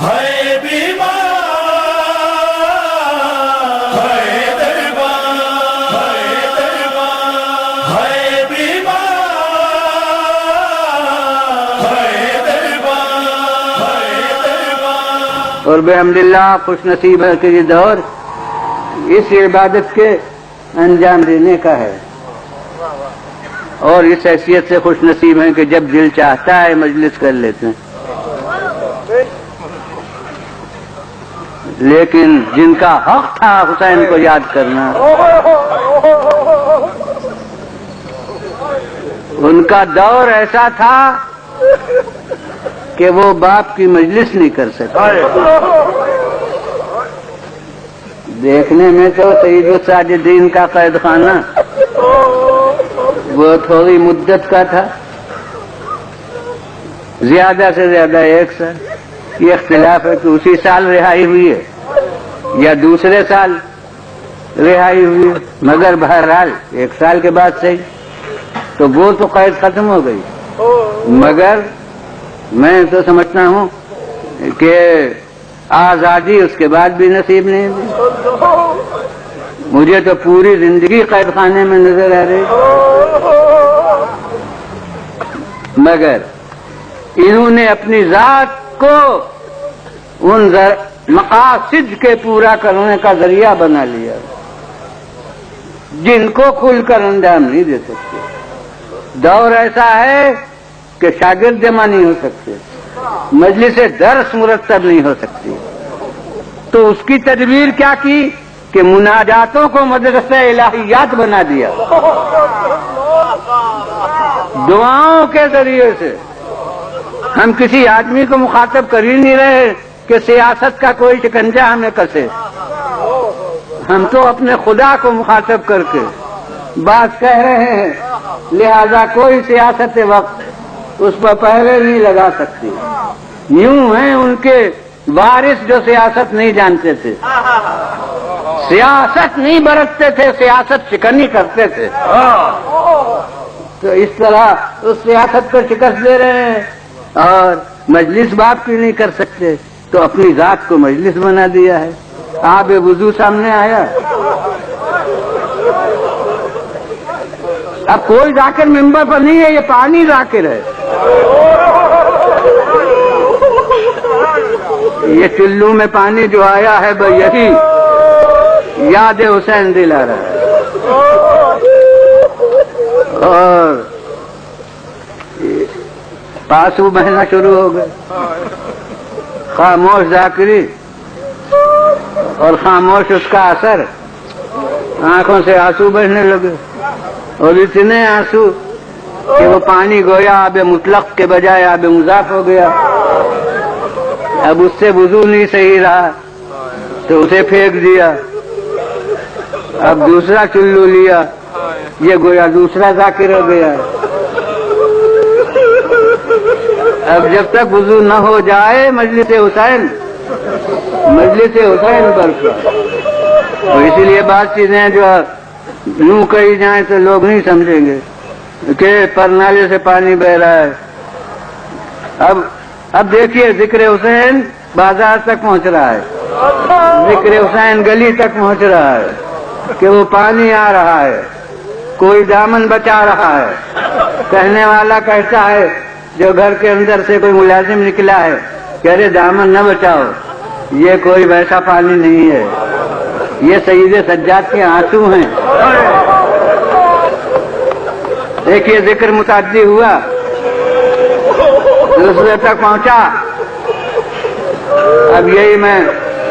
ہے بیمار ہے دربار ہے دربار ہے بیمار ہے دربار ہے دربار. اور بحمداللہ خوش نصیب ہے کہ یہ دور اس عبادت کے انجام دینے کا ہے، اور اس حیثیت سے خوش نصیب ہیں کہ جب دل چاہتا ہے مجلس کر لیتے ہیں. لیکن جن کا حق تھا حسین کو یاد کرنا، ان کا دور ایسا تھا کہ وہ باپ کی مجلس نہیں کر سکتے. دیکھنے میں تو سید الساجدین کا قید خانہ وہ تھوڑی مدت کا تھا، زیادہ سے زیادہ 1 سال. یہ اختلاف ہے کہ اسی سال رہائی ہوئی ہے یا دوسرے سال رہائی ہوئی ہے، مگر بہرحال 1 سال کے بعد صحیح تو وہ تو قید ختم ہو گئی. مگر میں تو سمجھتا ہوں کہ آزادی اس کے بعد بھی نصیب نہیں ہوئی. مجھے تو پوری زندگی قید خانے میں نظر آ رہی، مگر انہوں نے اپنی ذات کو ان مقاصد کے پورا کرنے کا ذریعہ بنا لیا جن کو کھل کر انجام نہیں دے سکتے. دور ایسا ہے کہ شاگرد جمع نہیں ہو سکتے، مجلس درس مرتب نہیں ہو سکتی. تو اس کی تدبیر کیا کی کہ مناجاتوں کو مدرسہ الہیات بنا دیا. دعاؤں کے ذریعے سے ہم کسی آدمی کو مخاطب کر ہی نہیں رہے کہ سیاست کا کوئی شکنجہ ہمیں کسے. ہم تو اپنے خدا کو مخاطب کر کے بات کہہ رہے ہیں، لہذا کوئی سیاست وقت اس پر پہرے نہیں لگا سکتی. یوں ہیں ان کے وارث جو سیاست نہیں جانتے تھے، سیاست نہیں برتتے تھے، سیاست شکنی کرتے تھے. تو اس طرح اس سیاست کو شکست دے رہے ہیں اور مجلس باپ کی نہیں کر سکتے تو اپنی ذات کو مجلس بنا دیا ہے. آب وضو سامنے آیا، اب کوئی ذاکر ممبر پر نہیں ہے، یہ پانی ذاکر ہے. یہ چلو میں پانی جو آیا ہے بھائی یہی یاد حسین دلا رہا ہے. اور پاسو بہنا شروع ہو گئے، خاموش ذاکری اور خاموش اس کا اثر. آنکھوں سے آنسو بہنے لگے، اور اتنے آنسو کہ وہ پانی گویا آب مطلق کے بجائے آب مضاف ہو گیا. اب اس سے وضو نہیں صحیح رہا تو اسے پھینک دیا. اب دوسرا چلو لیا، یہ گویا دوسرا ذاکر ہو گیا. اب جب تک وضو نہ ہو جائے مجلس حسین برپا. تو اسی لیے بات چیزیں جو یوں کہی جائیں تو لوگ نہیں سمجھیں گے کہ پرنالے سے پانی بہ رہا ہے. اب دیکھیے ذکر حسین بازار تک پہنچ رہا ہے، ذکر حسین گلی تک پہنچ رہا ہے کہ وہ پانی آ رہا ہے، کوئی دامن بچا رہا ہے. کہنے والا کہتا ہے جو گھر کے اندر سے کوئی ملازم نکلا ہے کہ ارے دامن نہ بچاؤ، یہ کوئی ویسا پانی نہیں ہے، یہ سید سجاد کے آنسو ہیں. دیکھیے ذکر متعدی ہوا، دوسرے تک پہنچا. اب یہی میں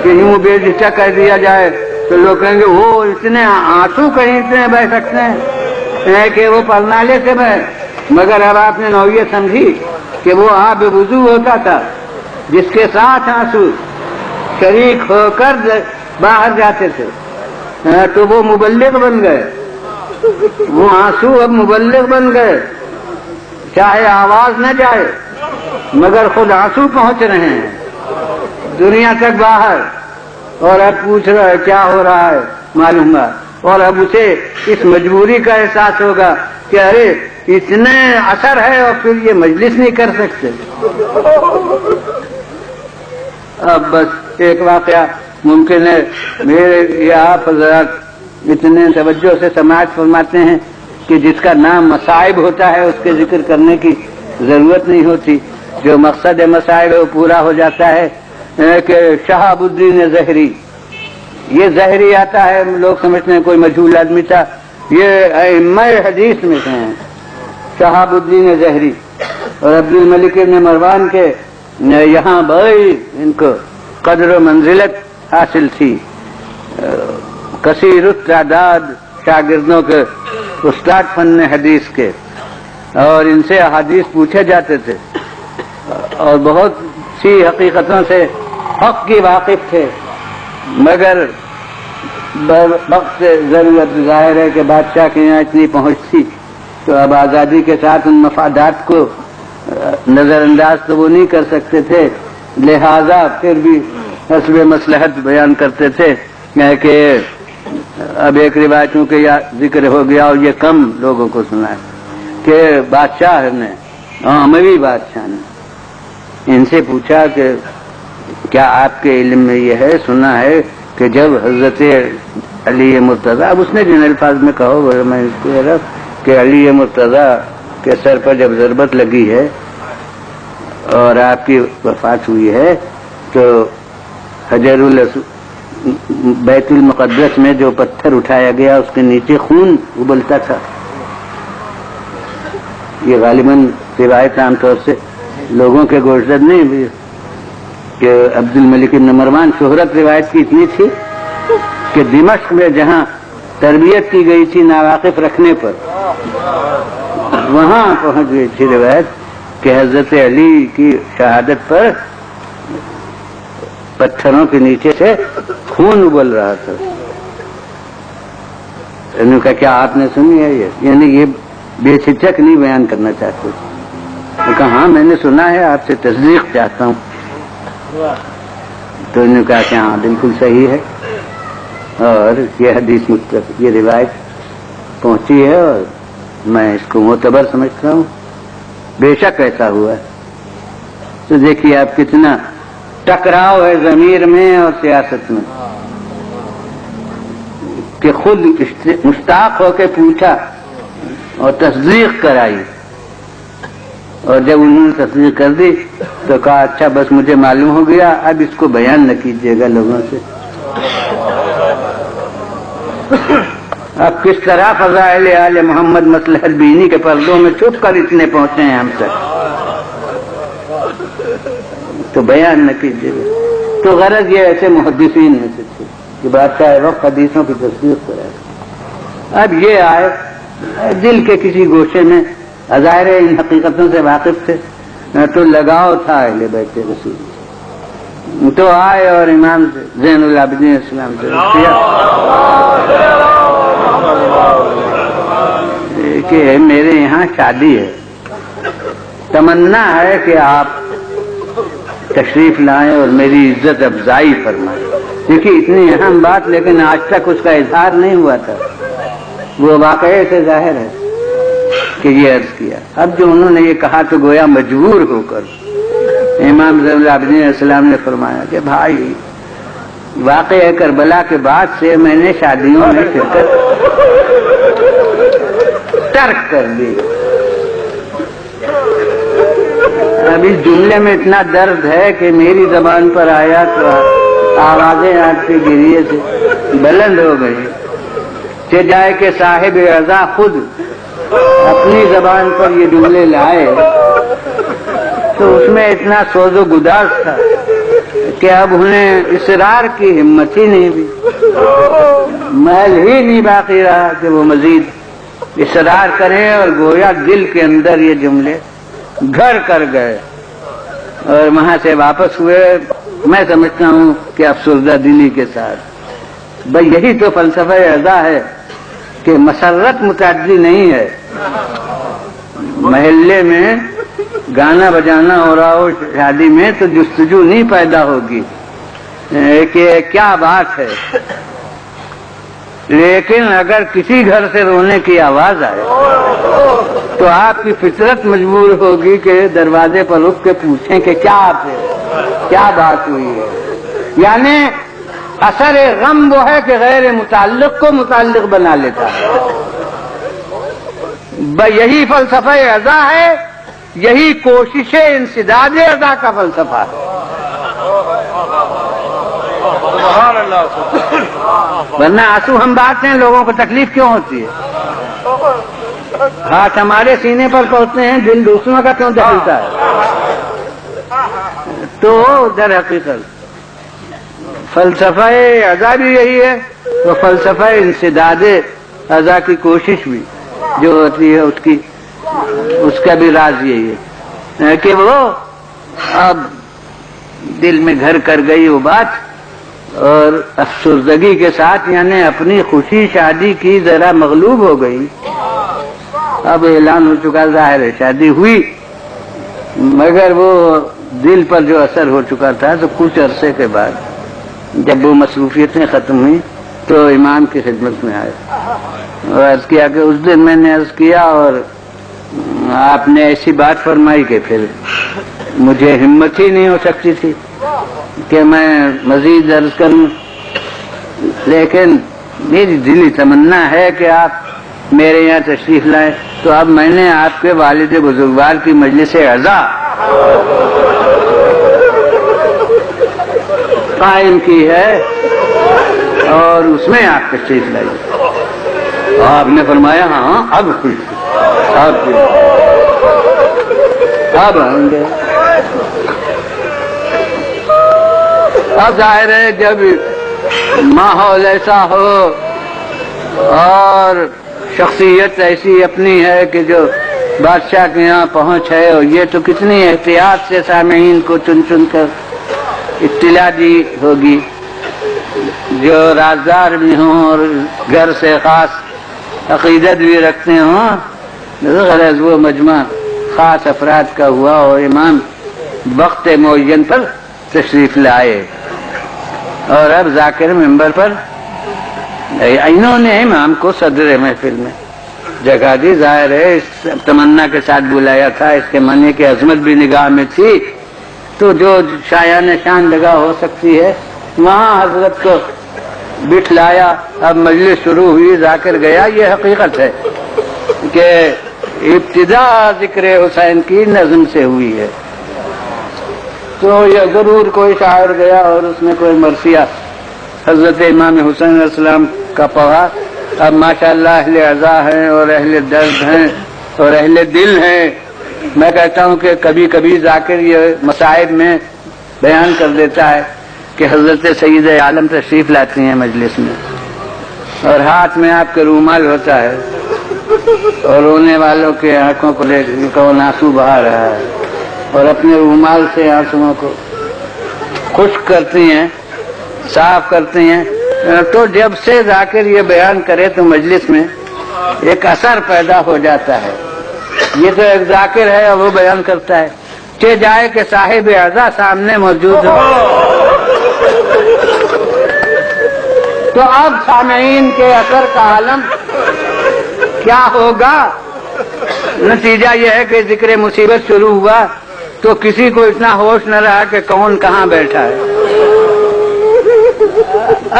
کہ یوں بے جھجک کہہ دیا جائے تو لوگ کہیں گے وہ اتنے آنسو کہیں اتنے بہ سکتے ہیں کہ وہ پرنالے سے بہ. مگر اب آپ نے نوعیت سمجھی کہ وہ آب وضو ہوتا تھا جس کے ساتھ آنسو شریک ہو کر باہر جاتے تھے، تو وہ مبلغ بن گئے. وہ آنسو اب مبلغ بن گئے، چاہے آواز نہ جائے مگر خود آنسو پہنچ رہے ہیں دنیا تک باہر. اور اب پوچھ رہا ہے کیا ہو رہا ہے معلوم ہے. اور اب اسے اس مجبوری کا احساس ہوگا کہ ارے اتنے اثر ہے اور پھر یہ مجلس نہیں کر سکتے. اب بس ایک واقعہ ممکن ہے میرے یہ آپ حضرات اتنے توجہ سے سماعت فرماتے ہیں کہ جس کا نام مصائب ہوتا ہے اس کے ذکر کرنے کی ضرورت نہیں ہوتی. جو مقصد مصائب ہے وہ پورا ہو جاتا ہے کہ شہاب الدین زہری، یہ زہری آتا ہے، لوگ سمجھتے ہیں کوئی مجہول آدمی تھا، یہ ائمہ حدیث میں سے ہیں شہاب الدین زہری. اور عبد الملک ابن مروان کے یہاں بڑی ان کو قدر و منزلت حاصل تھی، کثیر التعداد شاگردوں کے استاد فن حدیث کے، اور ان سے احادیث پوچھے جاتے تھے اور بہت سی حقیقتوں سے حق کی واقف تھے، مگر وقت ضرورت ظاہر ہے کہ بادشاہ کے یہاں اتنی پہنچ تھی تو اب آزادی کے ساتھ ان مفادات کو نظر انداز تو وہ نہیں کر سکتے تھے، لہذا پھر بھی حسب مصلحت بیان کرتے تھے کہ اب ایک روایتوں کے ذکر ہو گیا اور یہ کم لوگوں کو سنا ہے کہ بادشاہ نے، اموی بادشاہ نے ان سے پوچھا کہ کیا آپ کے علم میں یہ ہے، سنا ہے کہ جب حضرت علی مرتضیٰ، اب اس نے جن الفاظ میں کہو میں اس کو کہ علی مرتضیٰ کے سر پر جب ضربت لگی ہے اور آپ کی وفات ہوئی ہے تو حجر بیت المقدس میں جو پتھر اٹھایا گیا اس کے نیچے خون ابلتا تھا. یہ غالباً روایت عام طور سے لوگوں کے گوشزد نہیں ہوئی کہ عبد الملک بن مروان شہرت روایت کی اتنی تھی کہ دمشق میں جہاں تربیت کی گئی تھی ناواقف رکھنے پر، وہاں پہنچ گئی تھی روایت کہ حضرت علی کی شہادت پر پتھروں کے نیچے سے خون ابل رہا تھا. انہوں نے کہا کیا آپ نے سنی ہے یہ؟ یعنی یہ بے جھجک نہیں بیان کرنا چاہتے. میں کہا ہاں میں نے سنا ہے، آپ سے تصدیق چاہتا ہوں. تو انہوں نے کہا کہ ہاں بالکل صحیح ہے اور یہ حدیث مطلب یہ روایت پہنچی ہے اور میں اس کو معتبر سمجھتا ہوں. بے شک ایسا ہوا ہے. تو دیکھیے آپ کتنا ٹکراؤ ہے ضمیر میں اور سیاست میں کہ خود مشتاق ہو کے پوچھا اور تصدیق کرائی، اور جب انہوں نے تصدیق کر دی تو کہا اچھا بس مجھے معلوم ہو گیا، اب اس کو بیان نہ کیجیے گا لوگوں سے. اب کس طرح فضائل آل محمد مصلحت بینی کے پردوں میں چھپ کر اتنے پہنچے ہیں ہم تک، تو بیان نہ کیجیے گا. تو غرض یہ ایسے محدثین میں سے تھے کہ بادشاہ وقت حدیثوں کی تصدیق کرائے. اب یہ آئے دل کے کسی گوشے میں ظاہر ان حقیقتوں سے واقف تھے تو لگاؤ تھا اہل بیت رسول، تو آئے اور امام زین العابدین السلام سے کیا کہ میرے یہاں شادی ہے، تمنا ہے کہ آپ تشریف لائیں اور میری عزت افزائی فرمائیں. دیکھیے اتنی اہم بات، لیکن آج تک اس کا اظہار نہیں ہوا تھا. وہ واقعے سے ظاہر ہے کہ یہ عرض کیا. اب جو انہوں نے یہ کہا تو گویا مجبور ہو کر امام زین العابدین علیہ السلام نے فرمایا کہ بھائی واقعہ کربلا کے بعد سے میں نے شادیوں میں شرکت ترک کر دی. اب اس جملے میں اتنا درد ہے کہ میری زبان پر آیا تو آوازیں آپ کے گریے سے بلند ہو گئی. کہ جائے کہ صاحب رضا خود اپنی زبان پر یہ جملے لائے تو اس میں اتنا سوز و گداز تھا کہ اب انہیں اصرار کی ہمت ہی نہیں ہوئی، محل ہی نہیں باقی رہا کہ وہ مزید اصرار کریں، اور گویا دل کے اندر یہ جملے گھر کر گئے اور وہاں سے واپس ہوئے. میں سمجھتا ہوں کہ افسردہ دلی کے ساتھ. بھائی یہی تو فلسفہ رضا ہے کہ مسرت متعدی نہیں ہے. محلے میں گانا بجانا ہو رہا ہو شادی میں تو جستجو نہیں پیدا ہوگی کہ کیا بات ہے، لیکن اگر کسی گھر سے رونے کی آواز آئے تو آپ کی فطرت مجبور ہوگی کہ دروازے پر رک کے پوچھیں کہ کیا آپ ہے. کیا بات ہوئی ہے؟ یعنی اثر غم وہ ہے کہ غیر متعلق کو متعلق بنا لیتا ہے. یہی فلسفہ عزا ہے، یہی کوشش انسداد عزا کا فلسفہ ہے. ورنہ آنسو ہم بات ہیں، لوگوں کو تکلیف کیوں ہوتی ہے؟ ہاتھ ہمارے سینے پر پہنچتے ہیں، دل دوسروں کا کیوں دہلتا ہے؟ تو در حقیقت فلسفہ عزا بھی یہی ہے، وہ فلسفہ انسداد عزا کی کوشش بھی جو ہوتی ہے اس کا بھی راز یہی ہے کہ وہ اب دل میں گھر کر گئی وہ بات، اور افسردگی کے ساتھ یعنی اپنی خوشی شادی کی ذرا مغلوب ہو گئی. اب اعلان ہو چکا، ظاہر ہے شادی ہوئی، مگر وہ دل پر جو اثر ہو چکا تھا تو کچھ عرصے کے بعد جب وہ مصروفیتیں ختم ہوئی تو امام کی خدمت میں آئے اور عرض کیا کہ اس دن میں نے عرض کیا اور آپ نے ایسی بات فرمائی کہ پھر مجھے ہمت ہی نہیں ہو سکتی تھی کہ میں مزید عرض کروں، لیکن میری دلی تمنا ہے کہ آپ میرے یہاں تشریف لائیں. تو اب میں نے آپ کے والد بزرگوار کی مجلس عزا قائم کی ہے اور اس میں آپ تشریف لائیے. آپ نے فرمایا ہاں اب آئیں گے. اب ظاہر ہے جب ماحول ایسا ہو اور شخصیت ایسی اپنی ہے کہ جو بادشاہ کے یہاں پہنچ ہے، اور یہ تو کتنی احتیاط سے سامعین کو چن چن کر اطلاع دی ہوگی، جو رازدار بھی ہوں اور گھر سے خاص عقیدت بھی رکھتے ہوں. غرض وہ مجمع خاص افراد کا ہوا اور امام وقت معین پر تشریف لائے اور اب ذاکر ممبر پر انہوں نے امام کو صدر محفل میں جگہ دی. ظاہر ہے اس تمنا کے ساتھ بلایا تھا، اس کے منی کی عظمت بھی نگاہ میں تھی، تو جو شایان شان جگہ ہو سکتی ہے وہاں حضرت کو بٹھلایا. اب مجلس شروع ہوئی، ذاکر گیا. یہ حقیقت ہے کہ ابتدا ذکر حسین کی نظم سے ہوئی ہے، تو یہ ضرور کوئی شاعر گیا اور اس میں کوئی مرثیہ حضرت امام حسین علیہ السلام کا پڑھا. اب ماشاءاللہ اہل عزا ہیں اور اہل درد ہیں اور اہل دل ہیں. میں کہتا ہوں کہ کبھی کبھی ذاکر یہ مصائب میں بیان کر دیتا ہے کہ حضرت سید عالم تشریف لاتی ہیں مجلس میں اور ہاتھ میں آپ کے رومال ہوتا ہے اور رونے والوں کے آنکھوں کو لے کر آنسو بہا رہا ہے اور اپنے رومال سے آنسوؤں کو خشک کرتی ہیں، صاف کرتی ہیں. تو جب سے ذاکر یہ بیان کرے تو مجلس میں ایک اثر پیدا ہو جاتا ہے. یہ تو ایک ذاکر ہے اور وہ بیان کرتا ہے، کہ جائے کہ صاحب عزا سامنے موجود ہو. تو اب سامعین کے اثر کا عالم کیا ہوگا؟ نتیجہ یہ ہے کہ ذکر مصیبت شروع ہوا تو کسی کو اتنا ہوش نہ رہا کہ کون کہاں بیٹھا ہے.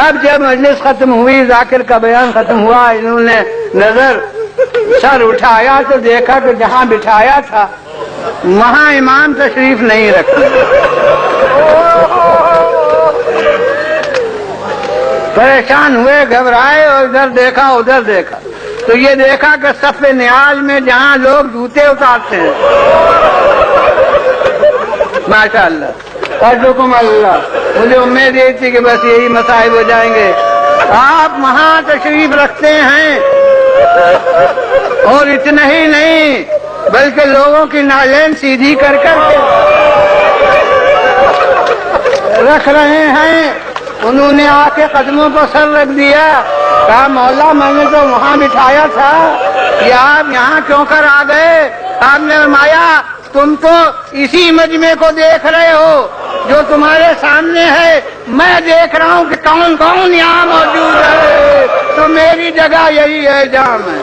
اب جب مجلس ختم ہوئی، ذاکر کا بیان ختم ہوا، انہوں نے نظر سر اٹھایا تو دیکھا کہ جہاں بٹھایا تھا وہاں امام تشریف نہیں رکھتے. پریشان ہوئے، گھبرائے اور ادھر دیکھا ادھر دیکھا تو یہ دیکھا کہ صف نعال میں جہاں لوگ جوتے اتارتے ہیں، ماشاءاللہ ارجوکم اللہ، مجھے امید یہ تھی کہ بس یہی مصائب ہو جائیں گے. آپ وہاں تشریف رکھتے ہیں اور اتنا ہی نہیں بلکہ لوگوں کی نالین سیدھی کر کر کے رکھ رہے ہیں. انہوں نے آ کے قدموں پر سر رکھ دیا، کہا مولا میں نے تو وہاں بٹھایا تھا، یہ آپ یہاں کیوں کر آ گئے؟ آپ نے فرمایا تم تو اسی مجمع کو دیکھ رہے ہو جو تمہارے سامنے ہے، میں دیکھ رہا ہوں کہ کون کون یہاں موجود ہے، تو میری جگہ یہی ہے جہاں میں.